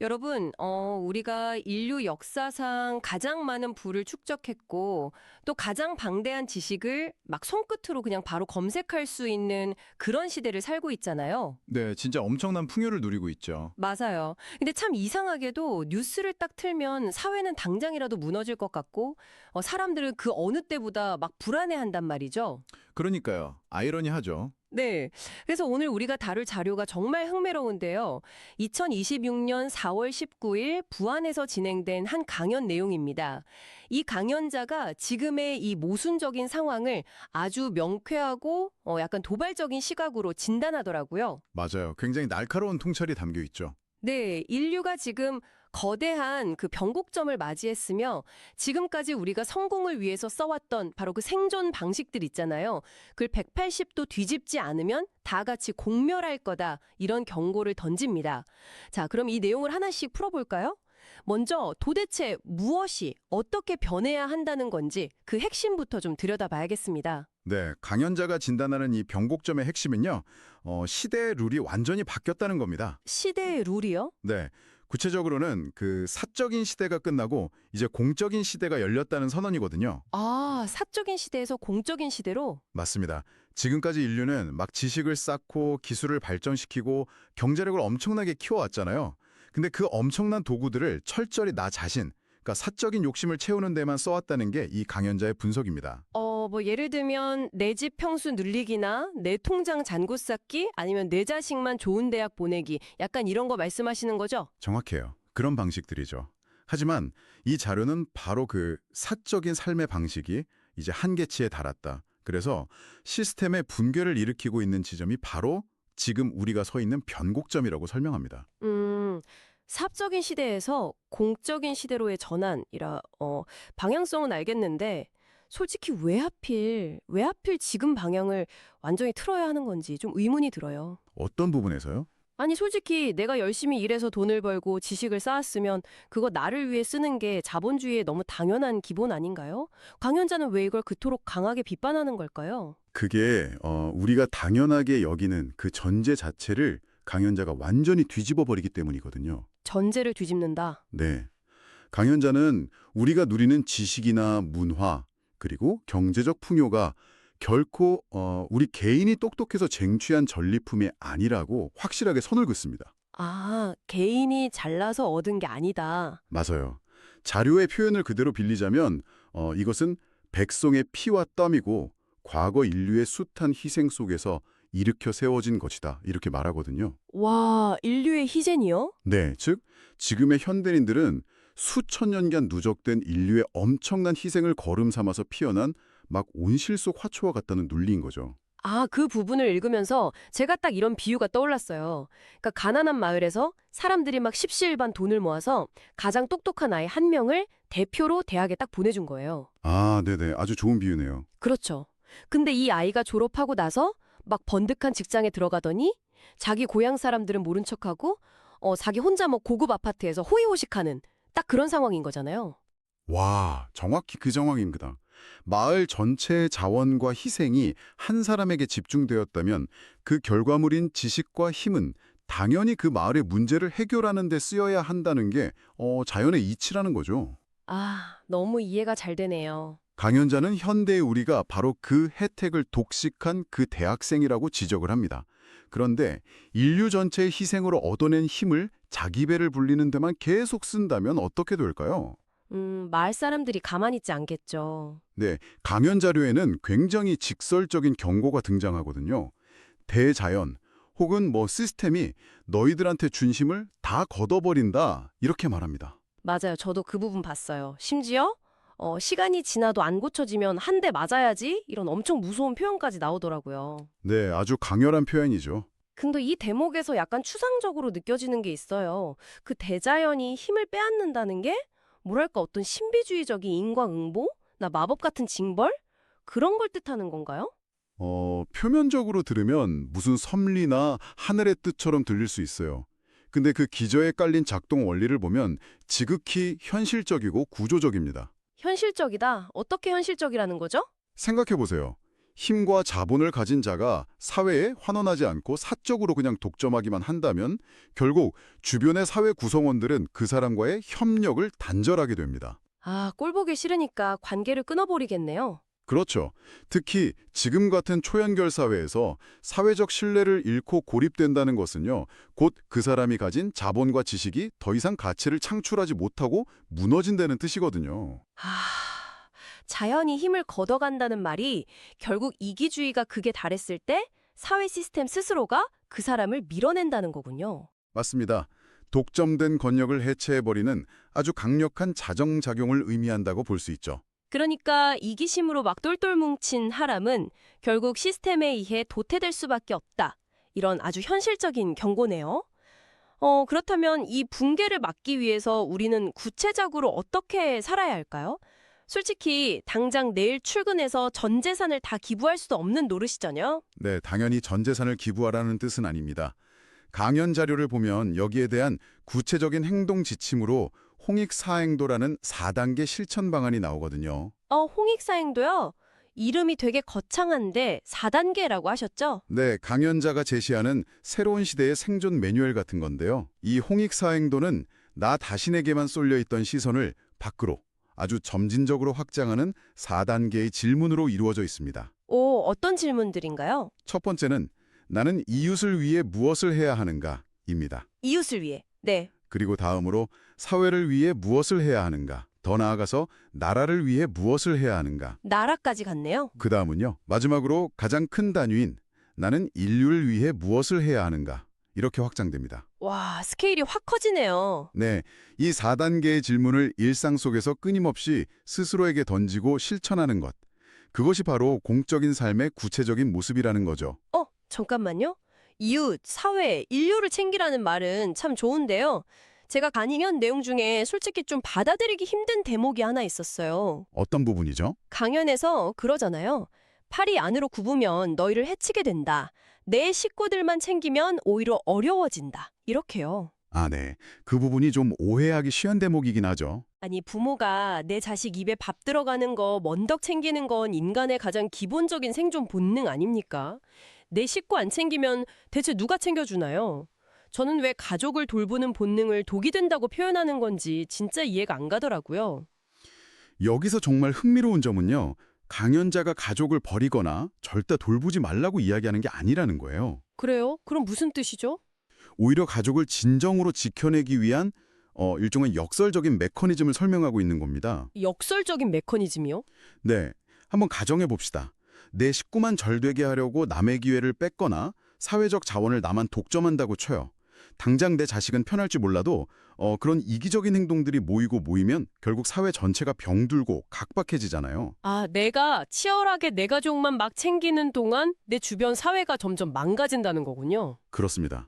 여러분, 우리가 인류 역사상 가장 많은 부를 축적했고, 또 가장 방대한 지식을 막 손끝으로 그냥 바로 검색할 수 있는 그런 시대를 살고 있잖아요. 네, 진짜 엄청난 풍요를 누리고 있죠. 맞아요. 근데 참 이상하게도 뉴스를 딱 틀면 사회는 당장이라도 무너질 것 같고, 사람들은 그 어느 때보다 막 불안해한단 말이죠. 그러니까요. 아이러니하죠. 네. 그래서 오늘 우리가 다룰 자료가 정말 흥미로운데요. 2026년 4월 19일 부안에서 진행된 한 강연 내용입니다. 이 강연자가 지금의 이 모순적인 상황을 아주 명쾌하고 약간 도발적인 시각으로 진단하더라고요. 맞아요. 굉장히 날카로운 통찰이 담겨 있죠. 네, 인류가 지금 거대한 그 변곡점을 맞이했으며 지금까지 우리가 성공을 위해서 써왔던 바로 그 생존 방식들 있잖아요. 그걸 180도 뒤집지 않으면 다 같이 공멸할 거다. 이런 경고를 던집니다. 자, 그럼 이 내용을 하나씩 풀어볼까요? 먼저 도대체 무엇이 어떻게 변해야 한다는 건지 그 핵심부터 좀 들여다봐야겠습니다. 네, 강연자가 진단하는 이 변곡점의 핵심은요. 시대의 룰이 완전히 바뀌었다는 겁니다. 시대의 룰이요? 네, 구체적으로는 그 사적인 시대가 끝나고 이제 공적인 시대가 열렸다는 선언이거든요. 아, 사적인 시대에서 공적인 시대로? 맞습니다. 지금까지 인류는 막 지식을 쌓고 기술을 발전시키고 경제력을 엄청나게 키워왔잖아요. 근데 그 엄청난 도구들을 철저히 나 자신, 그러니까 사적인 욕심을 채우는 데만 써왔다는 게 이 강연자의 분석입니다. 뭐 예를 들면 내 집 평수 늘리기나 내 통장 잔고 쌓기 아니면 내 자식만 좋은 대학 보내기 약간 이런 거 말씀하시는 거죠? 정확해요. 그런 방식들이죠. 하지만 이 자료는 바로 그 사적인 삶의 방식이 이제 한계치에 달았다. 그래서 시스템의 붕괴를 일으키고 있는 지점이 바로 지금 우리가 서 있는 변곡점이라고 설명합니다. 사적인 시대에서 공적인 시대로의 전환이라 방향성은 알겠는데 솔직히 왜 하필 지금 방향을 완전히 틀어야 하는 건지 좀 의문이 들어요. 어떤 부분에서요? 아니 솔직히 내가 열심히 일해서 돈을 벌고 지식을 쌓았으면 그거 나를 위해 쓰는 게 자본주의의 너무 당연한 기본 아닌가요? 강연자는 왜 이걸 그토록 강하게 비판하는 걸까요? 그게 우리가 당연하게 여기는 그 전제 자체를 강연자가 완전히 뒤집어 버리기 때문이거든요. 전제를 뒤집는다. 네. 강연자는 우리가 누리는 지식이나 문화, 그리고 경제적 풍요가 결코 우리 개인이 똑똑해서 쟁취한 전리품이 아니라고 확실하게 선을 긋습니다. 아, 개인이 잘나서 얻은 게 아니다. 맞아요. 자료의 표현을 그대로 빌리자면 이것은 백성의 피와 땀이고 과거 인류의 숱한 희생 속에서 일으켜 세워진 것이다. 이렇게 말하거든요. 와, 인류의 희생이요? 네, 즉 지금의 현대인들은 수천 년간 누적된 인류의 엄청난 희생을 거름 삼아서 피어난 막 온실 속 화초와 같다는 논리인 거죠. 아, 그 부분을 읽으면서 제가 딱 이런 비유가 떠올랐어요. 그러니까 가난한 마을에서 사람들이 막 십시일반 돈을 모아서 가장 똑똑한 아이 한 명을 대표로 대학에 딱 보내준 거예요. 아, 네네. 아주 좋은 비유네요. 그렇죠. 근데 이 아이가 졸업하고 나서 막 번득한 직장에 들어가더니 자기 고향 사람들은 모른 척하고 자기 혼자 뭐 고급 아파트에서 호의호식하는 딱 그런 상황인 거잖아요. 와, 정확히 그 정황입니다. 마을 전체의 자원과 희생이 한 사람에게 집중되었다면 그 결과물인 지식과 힘은 당연히 그 마을의 문제를 해결하는 데 쓰여야 한다는 게 자연의 이치라는 거죠. 아, 너무 이해가 잘 되네요. 강연자는 현대의 우리가 바로 그 혜택을 독식한 그 대학생이라고 지적을 합니다. 그런데 인류 전체의 희생으로 얻어낸 힘을 자기 배를 불리는 데만 계속 쓴다면 어떻게 될까요? 마을 사람들이 가만히 있지 않겠죠. 네, 강연 자료에는 굉장히 직설적인 경고가 등장하거든요. 대자연 혹은 뭐 시스템이 너희들한테 준 힘을 다 걷어버린다 이렇게 말합니다. 맞아요. 저도 그 부분 봤어요. 심지어 시간이 지나도 안 고쳐지면 한 대 맞아야지 이런 엄청 무서운 표현까지 나오더라고요. 네, 아주 강렬한 표현이죠. 근데 이 대목에서 약간 추상적으로 느껴지는 게 있어요. 그 대자연이 힘을 빼앗는다는 게 뭐랄까 어떤 신비주의적인 인과응보? 나 마법 같은 징벌? 그런 걸 뜻하는 건가요? 표면적으로 들으면 무슨 섭리나 하늘의 뜻처럼 들릴 수 있어요. 근데 그 기저에 깔린 작동 원리를 보면 지극히 현실적이고 구조적입니다. 현실적이다. 어떻게 현실적이라는 거죠? 생각해 보세요. 힘과 자본을 가진 자가 사회에 환원하지 않고 사적으로 그냥 독점하기만 한다면 결국 주변의 사회 구성원들은 그 사람과의 협력을 단절하게 됩니다. 아, 꼴 보기 싫으니까 관계를 끊어버리겠네요. 그렇죠. 특히 지금 같은 초연결 사회에서 사회적 신뢰를 잃고 고립된다는 것은요, 곧 그 사람이 가진 자본과 지식이 더 이상 가치를 창출하지 못하고 무너진다는 뜻이거든요. 아, 자연이 힘을 걷어간다는 말이 결국 이기주의가 극에 달했을 때 사회 시스템 스스로가 그 사람을 밀어낸다는 거군요. 맞습니다. 독점된 권력을 해체해버리는 아주 강력한 자정작용을 의미한다고 볼 수 있죠. 그러니까 이기심으로 막 똘똘 뭉친 사람은 결국 시스템에 의해 도태될 수밖에 없다. 이런 아주 현실적인 경고네요. 그렇다면 이 붕괴를 막기 위해서 우리는 구체적으로 어떻게 살아야 할까요? 솔직히 당장 내일 출근해서 전 재산을 다 기부할 수도 없는 노릇이잖아요. 네, 당연히 전 재산을 기부하라는 뜻은 아닙니다. 강연 자료를 보면 여기에 대한 구체적인 행동 지침으로 홍익사행도라는 4단계 실천 방안이 나오거든요. 홍익사행도요? 이름이 되게 거창한데 4단계라고 하셨죠? 네, 강연자가 제시하는 새로운 시대의 생존 매뉴얼 같은 건데요. 이 홍익사행도는 나 자신에게만 쏠려있던 시선을 밖으로 아주 점진적으로 확장하는 4단계의 질문으로 이루어져 있습니다. 오, 어떤 질문들인가요? 첫 번째는 나는 이웃을 위해 무엇을 해야 하는가?입니다. 이웃을 위해. 네. 그리고 다음으로 사회를 위해 무엇을 해야 하는가? 더 나아가서 나라를 위해 무엇을 해야 하는가? 나라까지 갔네요. 그 다음은요. 마지막으로 가장 큰 단위인 나는 인류를 위해 무엇을 해야 하는가? 이렇게 확장됩니다. 와, 스케일이 확 커지네요. 네, 이 4단계의 질문을 일상 속에서 끊임없이 스스로에게 던지고 실천하는 것. 그것이 바로 공적인 삶의 구체적인 모습이라는 거죠. 잠깐만요. 이웃, 사회, 인류를 챙기라는 말은 참 좋은데요. 제가 강연 내용 중에 솔직히 좀 받아들이기 힘든 대목이 하나 있었어요. 어떤 부분이죠? 강연에서 그러잖아요. 팔이 안으로 굽으면 너희를 해치게 된다. 내 식구들만 챙기면 오히려 어려워진다. 이렇게요. 아, 네. 그 부분이 좀 오해하기 쉬운 대목이긴 하죠. 아니, 부모가 내 자식 입에 밥 들어가는 거 먼덕 챙기는 건 인간의 가장 기본적인 생존 본능 아닙니까? 내 식구 안 챙기면 대체 누가 챙겨주나요? 저는 왜 가족을 돌보는 본능을 독이 된다고 표현하는 건지 진짜 이해가 안 가더라고요. 여기서 정말 흥미로운 점은요. 강연자가 가족을 버리거나 절대 돌보지 말라고 이야기하는 게 아니라는 거예요. 그래요? 그럼 무슨 뜻이죠? 오히려 가족을 진정으로 지켜내기 위한 일종의 역설적인 메커니즘을 설명하고 있는 겁니다. 역설적인 메커니즘이요? 네, 한번 가정해 봅시다. 내 식구만 절되게 하려고 남의 기회를 뺏거나 사회적 자원을 나만 독점한다고 쳐요. 당장 내 자식은 편할지 몰라도 그런 이기적인 행동들이 모이고 모이면 결국 사회 전체가 병들고 각박해지잖아요. 아, 내가 치열하게 내 가족만 막 챙기는 동안 내 주변 사회가 점점 망가진다는 거군요. 그렇습니다.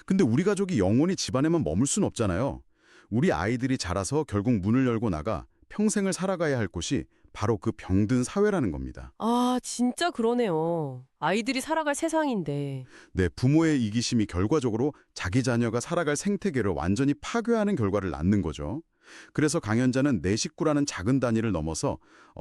근데 우리 가족이 영원히 집안에만 머물 순 없잖아요. 우리 아이들이 자라서 결국 문을 열고 나가 평생을 살아가야 할 곳이 바로 그 병든 사회라는 겁니다. 아, 진짜 그러네요. 아이들이 살아갈 세상인데. 네, 부모의 이기심이 결과적으로 자기 자녀가 살아갈 생태계를 완전히 파괴하는 결과를 낳는 거죠. 그래서 강연자는 내 식구라는 작은 단위를 넘어서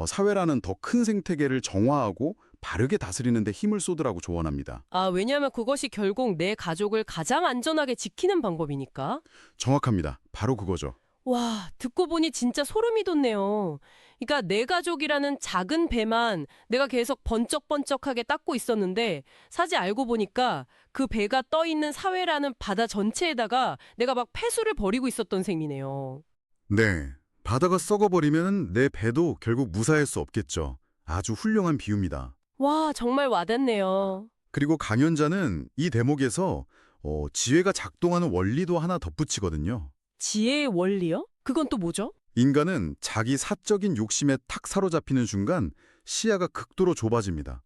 사회라는 더 큰 생태계를 정화하고 바르게 다스리는 데 힘을 쏟으라고 조언합니다. 아, 왜냐하면 그것이 결국 내 가족을 가장 안전하게 지키는 방법이니까. 정확합니다. 바로 그거죠. 와, 듣고 보니 진짜 소름이 돋네요. 그러니까 내 가족이라는 작은 배만 내가 계속 번쩍번쩍하게 닦고 있었는데 사실 알고 보니까 그 배가 떠 있는 사회라는 바다 전체에다가 내가 막 폐수를 버리고 있었던 셈이네요. 네, 바다가 썩어버리면 내 배도 결국 무사할 수 없겠죠. 아주 훌륭한 비유입니다. 와, 정말 와닿네요. 그리고 강연자는 이 대목에서 지혜가 작동하는 원리도 하나 덧붙이거든요. 지혜의 원리요? 그건 또 뭐죠? 인간은 자기 사적인 욕심에 탁 사로잡히는 순간 시야가 극도로 좁아집니다.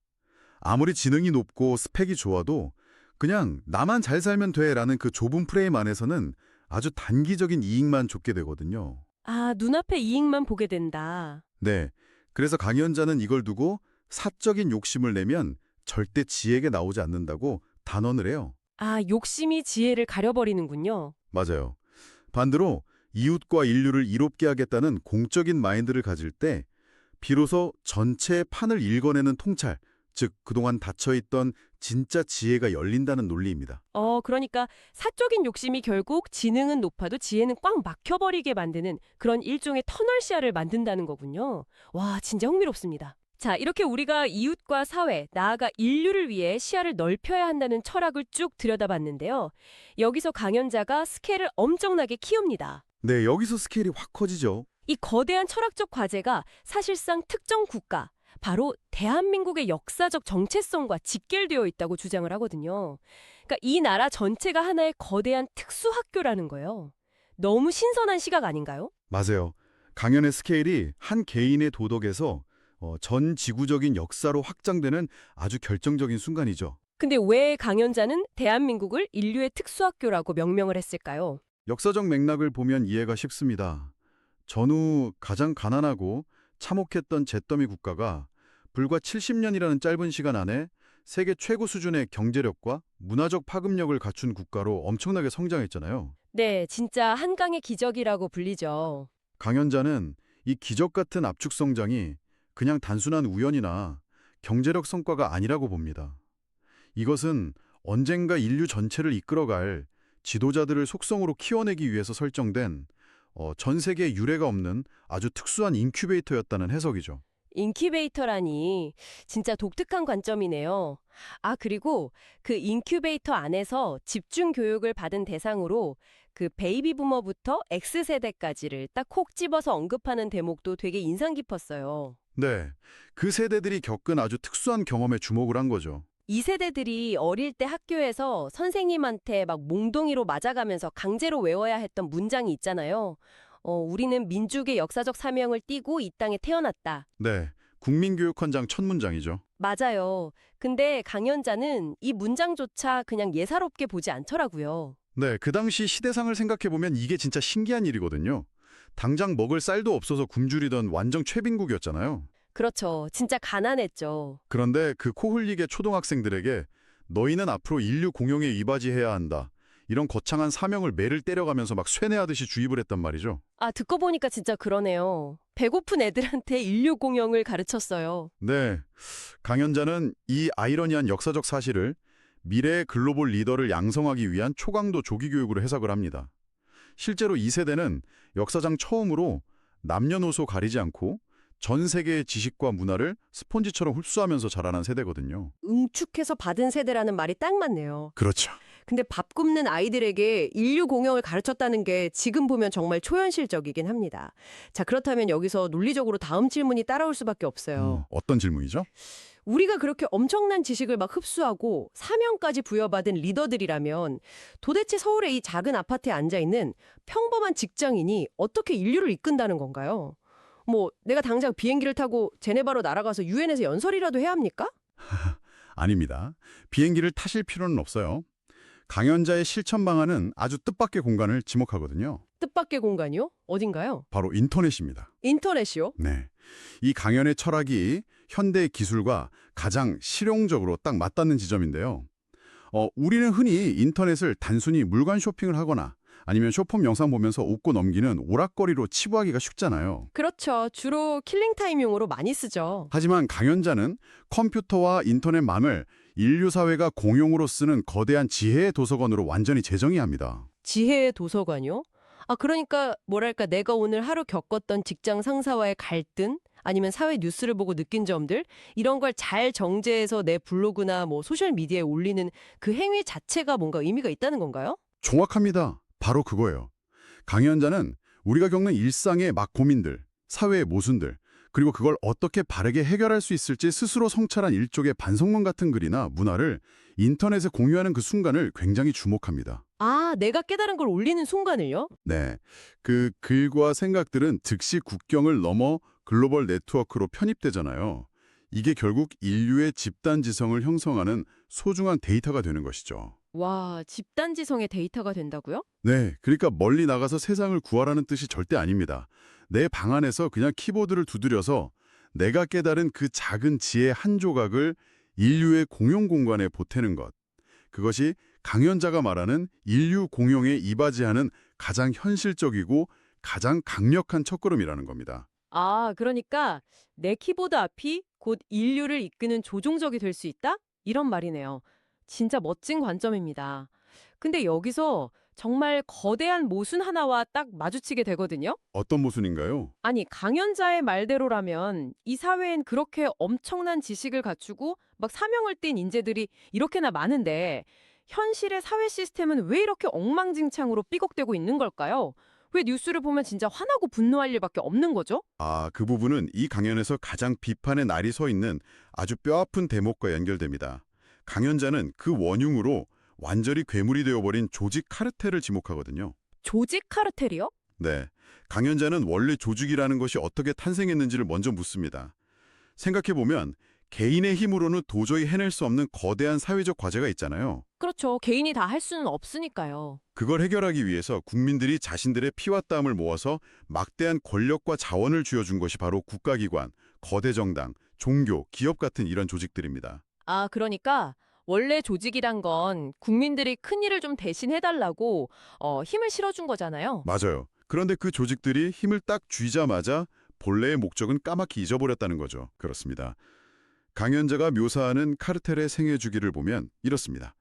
아무리 지능이 높고 스펙이 좋아도 그냥 나만 잘 살면 돼라는 그 좁은 프레임 안에서는 아주 단기적인 이익만 쫓게 되거든요. 아, 눈앞의 이익만 보게 된다. 네, 그래서 강연자는 이걸 두고 사적인 욕심을 내면 절대 지혜가 나오지 않는다고 단언을 해요. 아, 욕심이 지혜를 가려버리는군요. 맞아요. 반대로 이웃과 인류를 이롭게 하겠다는 공적인 마인드를 가질 때 비로소 전체의 판을 읽어내는 통찰, 즉 그동안 닫혀있던 진짜 지혜가 열린다는 논리입니다. 그러니까 사적인 욕심이 결국 지능은 높아도 지혜는 꽉 막혀버리게 만드는 그런 일종의 터널 시야를 만든다는 거군요. 와, 진짜 흥미롭습니다. 자, 이렇게 우리가 이웃과 사회, 나아가 인류를 위해 시야를 넓혀야 한다는 철학을 쭉 들여다봤는데요. 여기서 강연자가 스케일을 엄청나게 키웁니다. 네, 여기서 스케일이 확 커지죠. 이 거대한 철학적 과제가 사실상 특정 국가, 바로 대한민국의 역사적 정체성과 직결되어 있다고 주장을 하거든요. 그러니까 이 나라 전체가 하나의 거대한 특수학교라는 거예요. 너무 신선한 시각 아닌가요? 맞아요. 강연의 스케일이 한 개인의 도덕에서 전 지구적인 역사로 확장되는 아주 결정적인 순간이죠. 근데 왜 강연자는 대한민국을 인류의 특수학교라고 명명을 했을까요? 역사적 맥락을 보면 이해가 쉽습니다. 전후 가장 가난하고 참혹했던 잿더미 국가가 불과 70년이라는 짧은 시간 안에 세계 최고 수준의 경제력과 문화적 파급력을 갖춘 국가로 엄청나게 성장했잖아요. 네, 진짜 한강의 기적이라고 불리죠. 강연자는 이 기적 같은 압축 성장이 그냥 단순한 우연이나 경제력 성과가 아니라고 봅니다. 이것은 언젠가 인류 전체를 이끌어갈 지도자들을 속성으로 키워내기 위해서 설정된 전 세계에 유례가 없는 아주 특수한 인큐베이터였다는 해석이죠. 인큐베이터라니 진짜 독특한 관점이네요. 아, 그리고 그 인큐베이터 안에서 집중 교육을 받은 대상으로 그 베이비 부머부터 X세대까지를 딱 콕 집어서 언급하는 대목도 되게 인상 깊었어요. 네, 그 세대들이 겪은 아주 특수한 경험에 주목을 한 거죠. 이 세대들이 어릴 때 학교에서 선생님한테 막 몽둥이로 맞아가면서 강제로 외워야 했던 문장이 있잖아요. 우리는 민족의 역사적 사명을 띠고 이 땅에 태어났다. 네, 국민교육헌장 첫 문장이죠. 맞아요. 근데 강연자는 이 문장조차 그냥 예사롭게 보지 않더라고요. 네, 그 당시 시대상을 생각해보면 이게 진짜 신기한 일이거든요. 당장 먹을 쌀도 없어서 굶주리던 완전 최빈국이었잖아요. 그렇죠. 진짜 가난했죠. 그런데 그 코 흘리게 초등학생들에게 너희는 앞으로 인류 공용에 이바지해야 한다. 이런 거창한 사명을 매를 때려가면서 막 쇠뇌하듯이 주입을 했단 말이죠. 아, 듣고 보니까 진짜 그러네요. 배고픈 애들한테 인류 공영을 가르쳤어요. 네, 강연자는 이 아이러니한 역사적 사실을 미래의 글로벌 리더를 양성하기 위한 초강도 조기 교육으로 해석을 합니다. 실제로 이 세대는 역사상 처음으로 남녀노소 가리지 않고 전 세계의 지식과 문화를 스폰지처럼 흡수하면서 자라난 세대거든요. 응축해서 받은 세대라는 말이 딱 맞네요. 그렇죠. 근데 밥 굶는 아이들에게 인류 공영을 가르쳤다는 게 지금 보면 정말 초현실적이긴 합니다. 자, 그렇다면 여기서 논리적으로 다음 질문이 따라올 수밖에 없어요. 어떤 질문이죠? 우리가 그렇게 엄청난 지식을 막 흡수하고 사명까지 부여받은 리더들이라면 도대체 서울의 이 작은 아파트에 앉아있는 평범한 직장인이 어떻게 인류를 이끈다는 건가요? 내가 당장 비행기를 타고 제네바로 날아가서 유엔에서 연설이라도 해야 합니까? 아닙니다. 비행기를 타실 필요는 없어요. 강연자의 실천 방안은 아주 뜻밖의 공간을 지목하거든요. 뜻밖의 공간이요? 어딘가요? 바로 인터넷입니다. 인터넷이요? 네. 이 강연의 철학이 현대의 기술과 가장 실용적으로 딱 맞닿는 지점인데요. 우리는 흔히 인터넷을 단순히 물건 쇼핑을 하거나 아니면 쇼폼 영상 보면서 웃고 넘기는 오락거리로 치부하기가 쉽잖아요. 그렇죠. 주로 킬링타임용으로 많이 쓰죠. 하지만 강연자는 컴퓨터와 인터넷망을 인류 사회가 공용으로 쓰는 거대한 지혜의 도서관으로 완전히 재정의합니다. 지혜의 도서관이요? 아, 그러니까 뭐랄까 내가 오늘 하루 겪었던 직장 상사와의 갈등 아니면 사회 뉴스를 보고 느낀 점들 이런 걸 잘 정제해서 내 블로그나 소셜 미디어에 올리는 그 행위 자체가 뭔가 의미가 있다는 건가요? 정확합니다. 바로 그거예요. 강연자는 우리가 겪는 일상의 막 고민들, 사회의 모순들, 그리고 그걸 어떻게 바르게 해결할 수 있을지 스스로 성찰한 일종의 반성문 같은 글이나 문화를 인터넷에 공유하는 그 순간을 굉장히 주목합니다. 아, 내가 깨달은 걸 올리는 순간을요? 네, 그 글과 생각들은 즉시 국경을 넘어 글로벌 네트워크로 편입되잖아요. 이게 결국 인류의 집단지성을 형성하는 소중한 데이터가 되는 것이죠. 와, 집단지성의 데이터가 된다고요? 네, 그러니까 멀리 나가서 세상을 구하라는 뜻이 절대 아닙니다. 내 방 안에서 그냥 키보드를 두드려서 내가 깨달은 그 작은 지혜 한 조각을 인류의 공용 공간에 보태는 것. 그것이 강연자가 말하는 인류 공용에 이바지하는 가장 현실적이고 가장 강력한 첫걸음이라는 겁니다. 아, 그러니까 내 키보드 앞이 곧 인류를 이끄는 조종적이 될 수 있다? 이런 말이네요. 진짜 멋진 관점입니다. 근데 여기서 정말 거대한 모순 하나와 딱 마주치게 되거든요. 어떤 모순인가요? 아니, 강연자의 말대로라면 이 사회엔 그렇게 엄청난 지식을 갖추고 막 사명을 띤 인재들이 이렇게나 많은데 현실의 사회 시스템은 왜 이렇게 엉망진창으로 삐걱대고 있는 걸까요? 왜 뉴스를 보면 진짜 화나고 분노할 일밖에 없는 거죠? 아, 그 부분은 이 강연에서 가장 비판의 날이 서 있는 아주 뼈아픈 대목과 연결됩니다. 강연자는 그 원흉으로 완전히 괴물이 되어버린 조직 카르텔을 지목하거든요. 조직 카르텔이요? 네, 강연자는 원래 조직이라는 것이 어떻게 탄생했는지를 먼저 묻습니다. 생각해보면 개인의 힘으로는 도저히 해낼 수 없는 거대한 사회적 과제가 있잖아요. 그렇죠. 개인이 다 할 수는 없으니까요. 그걸 해결하기 위해서 국민들이 자신들의 피와 땀을 모아서 막대한 권력과 자원을 쥐어준 것이 바로 국가기관, 거대 정당, 종교, 기업 같은 이런 조직들입니다. 아, 그러니까 원래 조직이란 건 국민들이 큰일을 좀 대신해달라고 힘을 실어준 거잖아요. 맞아요. 그런데 그 조직들이 힘을 딱 쥐자마자 본래의 목적은 까맣게 잊어버렸다는 거죠. 그렇습니다. 강연자가 묘사하는 카르텔의 생애 주기를 보면 이렇습니다.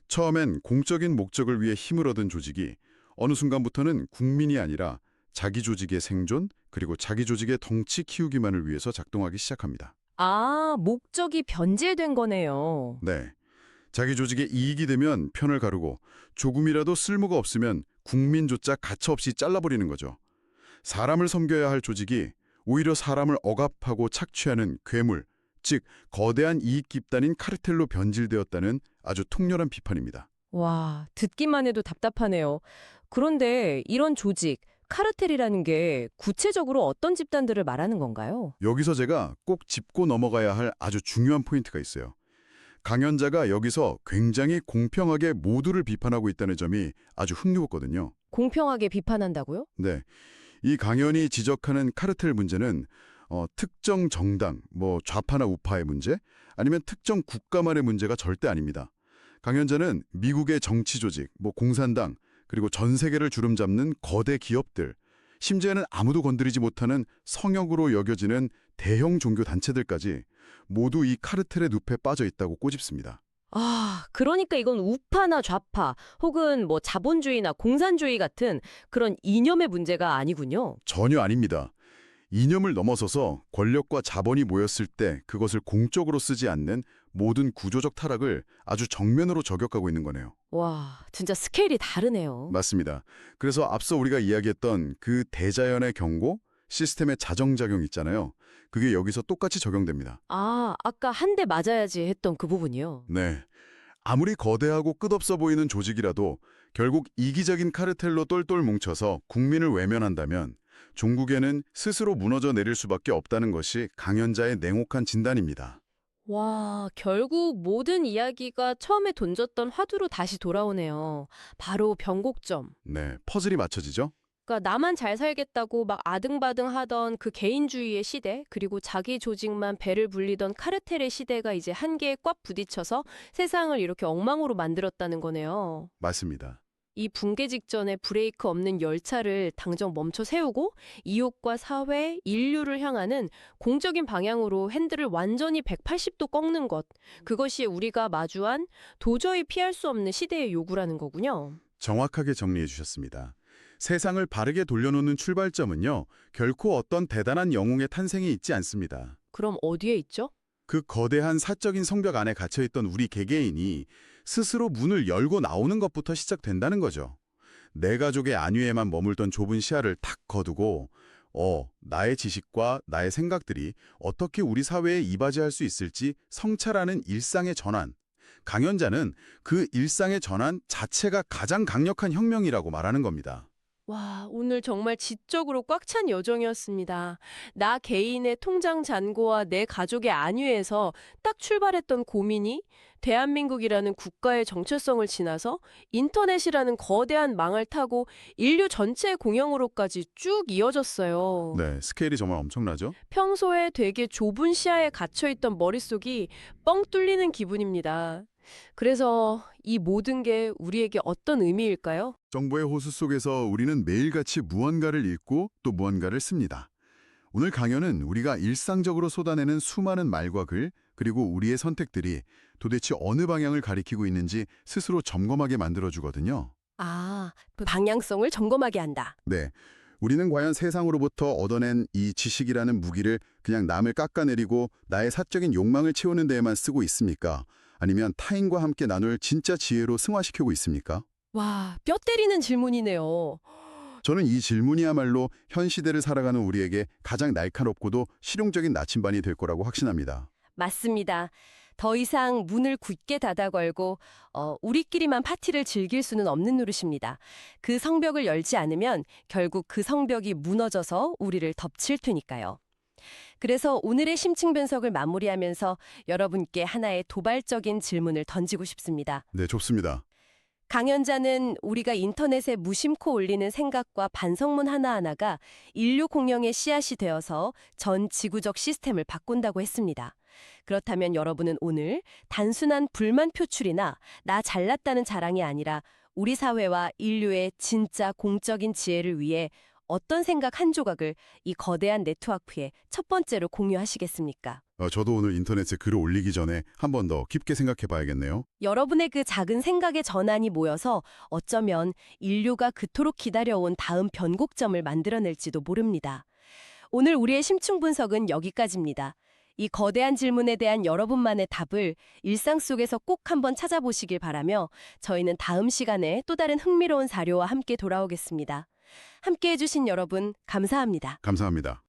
처음엔 공적인 목적을 위해 힘을 얻은 조직이 어느 순간부터는 국민이 아니라 자기 조직의 생존, 그리고 자기 조직의 덩치 키우기만을 위해서 작동하기 시작합니다. 아, 목적이 변질된 거네요. 네. 자기 조직에 이익이 되면 편을 가르고 조금이라도 쓸모가 없으면 국민조차 가차없이 잘라버리는 거죠. 사람을 섬겨야 할 조직이 오히려 사람을 억압하고 착취하는 괴물, 즉 거대한 이익 집단인 카르텔로 변질되었다는 아주 통렬한 비판입니다. 와, 듣기만 해도 답답하네요. 그런데 이런 조직, 카르텔이라는 게 구체적으로 어떤 집단들을 말하는 건가요? 여기서 제가 꼭 짚고 넘어가야 할 아주 중요한 포인트가 있어요. 강연자가 여기서 굉장히 공평하게 모두를 비판하고 있다는 점이 아주 흥미롭거든요. 공평하게 비판한다고요? 네, 이 강연이 지적하는 카르텔 문제는 특정 정당, 좌파나 우파의 문제, 아니면 특정 국가만의 문제가 절대 아닙니다. 강연자는 미국의 정치 조직, 공산당, 그리고 전 세계를 주름잡는 거대 기업들, 심지어는 아무도 건드리지 못하는 성역으로 여겨지는 대형 종교 단체들까지 모두 이 카르텔의 늪에 빠져 있다고 꼬집습니다. 아, 그러니까 이건 우파나 좌파 혹은 자본주의나 공산주의 같은 그런 이념의 문제가 아니군요. 전혀 아닙니다. 이념을 넘어서서 권력과 자본이 모였을 때 그것을 공적으로 쓰지 않는 모든 구조적 타락을 아주 정면으로 저격하고 있는 거네요. 와, 진짜 스케일이 다르네요. 맞습니다. 그래서 앞서 우리가 이야기했던 그 대자연의 경고, 시스템의 자정작용 있잖아요. 그게 여기서 똑같이 적용됩니다. 아, 아까 한 대 맞아야지 했던 그 부분이요. 네. 아무리 거대하고 끝없어 보이는 조직이라도 결국 이기적인 카르텔로 똘똘 뭉쳐서 국민을 외면한다면 종국에는 스스로 무너져 내릴 수밖에 없다는 것이 강연자의 냉혹한 진단입니다. 와, 결국 모든 이야기가 처음에 던졌던 화두로 다시 돌아오네요. 바로 변곡점. 네, 퍼즐이 맞춰지죠? 그러니까 나만 잘 살겠다고 막 아등바등 하던 그 개인주의의 시대, 그리고 자기 조직만 배를 불리던 카르텔의 시대가 이제 한계에 꽉 부딪혀서 세상을 이렇게 엉망으로 만들었다는 거네요. 맞습니다. 이 붕괴 직전에 브레이크 없는 열차를 당장 멈춰 세우고 이웃과 사회, 인류를 향하는 공적인 방향으로 핸들을 완전히 180도 꺾는 것. 그것이 우리가 마주한 도저히 피할 수 없는 시대의 요구라는 거군요. 정확하게 정리해 주셨습니다. 세상을 바르게 돌려놓는 출발점은요, 결코 어떤 대단한 영웅의 탄생이 있지 않습니다. 그럼 어디에 있죠? 그 거대한 사적인 성벽 안에 갇혀있던 우리 개개인이 스스로 문을 열고 나오는 것부터 시작된다는 거죠. 내 가족의 안위에만 머물던 좁은 시야를 탁 거두고 나의 지식과 나의 생각들이 어떻게 우리 사회에 이바지할 수 있을지 성찰하는 일상의 전환. 강연자는 그 일상의 전환 자체가 가장 강력한 혁명이라고 말하는 겁니다. 와, 오늘 정말 지적으로 꽉 찬 여정이었습니다. 나 개인의 통장 잔고와 내 가족의 안위에서 딱 출발했던 고민이 대한민국이라는 국가의 정체성을 지나서 인터넷이라는 거대한 망을 타고 인류 전체의 공영으로까지 쭉 이어졌어요. 네, 스케일이 정말 엄청나죠? 평소에 되게 좁은 시야에 갇혀있던 머릿속이 뻥 뚫리는 기분입니다. 그래서 이 모든 게 우리에게 어떤 의미일까요? 정보의 호수 속에서 우리는 매일같이 무언가를 읽고 또 무언가를 씁니다. 오늘 강연은 우리가 일상적으로 쏟아내는 수많은 말과 글, 그리고 우리의 선택들이 도대체 어느 방향을 가리키고 있는지 스스로 점검하게 만들어주거든요. 아, 그 방향성을 점검하게 한다. 네. 우리는 과연 세상으로부터 얻어낸 이 지식이라는 무기를 그냥 남을 깎아내리고 나의 사적인 욕망을 채우는 데에만 쓰고 있습니까? 아니면 타인과 함께 나눌 진짜 지혜로 승화시키고 있습니까? 와, 뼈 때리는 질문이네요. 저는 이 질문이야말로 현 시대를 살아가는 우리에게 가장 날카롭고도 실용적인 나침반이 될 거라고 확신합니다. 맞습니다. 더 이상 문을 굳게 닫아 걸고 우리끼리만 파티를 즐길 수는 없는 노릇입니다. 그 성벽을 열지 않으면 결국 그 성벽이 무너져서 우리를 덮칠 테니까요. 그래서 오늘의 심층 분석을 마무리하면서 여러분께 하나의 도발적인 질문을 던지고 싶습니다. 네, 좋습니다. 강연자는 우리가 인터넷에 무심코 올리는 생각과 반성문 하나하나가 인류 공영의 씨앗이 되어서 전 지구적 시스템을 바꾼다고 했습니다. 그렇다면 여러분은 오늘 단순한 불만 표출이나 나 잘났다는 자랑이 아니라 우리 사회와 인류의 진짜 공적인 지혜를 위해 어떤 생각 한 조각을 이 거대한 네트워크에 첫 번째로 공유하시겠습니까? 저도 오늘 인터넷에 글을 올리기 전에 한 번 더 깊게 생각해 봐야겠네요. 여러분의 그 작은 생각의 전환이 모여서 어쩌면 인류가 그토록 기다려온 다음 변곡점을 만들어낼지도 모릅니다. 오늘 우리의 심층 분석은 여기까지입니다. 이 거대한 질문에 대한 여러분만의 답을 일상 속에서 꼭 한번 찾아보시길 바라며 저희는 다음 시간에 또 다른 흥미로운 자료와 함께 돌아오겠습니다. 함께 해주신 여러분 감사합니다. 감사합니다.